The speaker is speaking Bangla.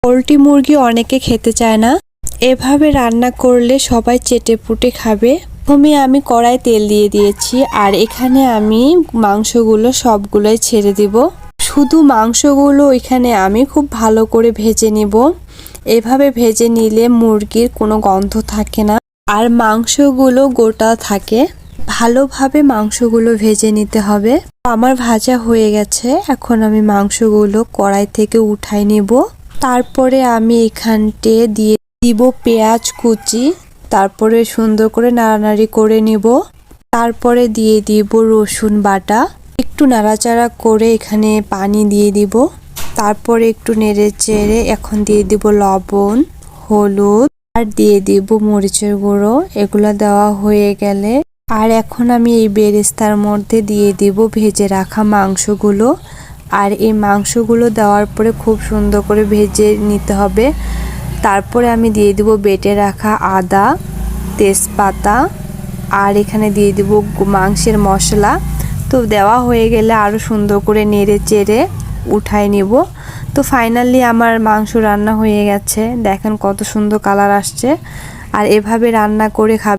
পোলট্রি মুরগি অনেকে খেতে চায় না, এভাবে রান্না করলে সবাই চেটেপুটে খাবে। প্রথমে আমি কড়াই তেল দিয়ে দিয়েছি আর এখানে আমি মাংসগুলো সবগুলোই ছেড়ে দিব। শুধু মাংসগুলো এখানে আমি খুব ভালো করে ভেজে নিব। এভাবে ভেজে নিলে মুরগির কোনো গন্ধ থাকে না আর মাংসগুলো গোটা থাকে। ভালোভাবে মাংসগুলো ভেজে নিতে হবে। আমার ভাজা হয়ে গেছে, এখন আমি মাংসগুলো কড়াই থেকে উঠাই নিব। তারপরে আমি এখানটে দিয়ে দিব পেঁয়াজ কুচি, তারপরে সুন্দর করে নাড়ানাড়ি করে নিব। তারপরে দিয়ে দিব রসুন বাটা, একটু নাড়াচাড়া করে এখানে পানি দিয়ে দিব। তারপরে একটু নেড়ে চেড়ে এখন দিয়ে দিব লবণ, হলুদ আর দিয়ে দিব মরিচের গুঁড়ো। এগুলো দেওয়া হয়ে গেলে আর এখন আমি এই বেরেস্তার মধ্যে দিয়ে দিব ভেজে রাখা মাংসগুলো। আর এই মাংসগুলো দেওয়ার পরে খুব সুন্দর করে ভেজে নিতে হবে। তারপরে আমি দিয়ে দিব বেটে রাখা আদা, তেজপাতা আর এখানে দিয়ে দিব মাংসের মশলা। তো দেওয়া হয়ে গেলে আরও সুন্দর করে নেড়ে চেড়ে উঠাই নিব। তো ফাইনালি আমার মাংস রান্না হয়ে গেছে, দেখেন কত সুন্দর কালার আসছে। আর এভাবে রান্না করে খাবে।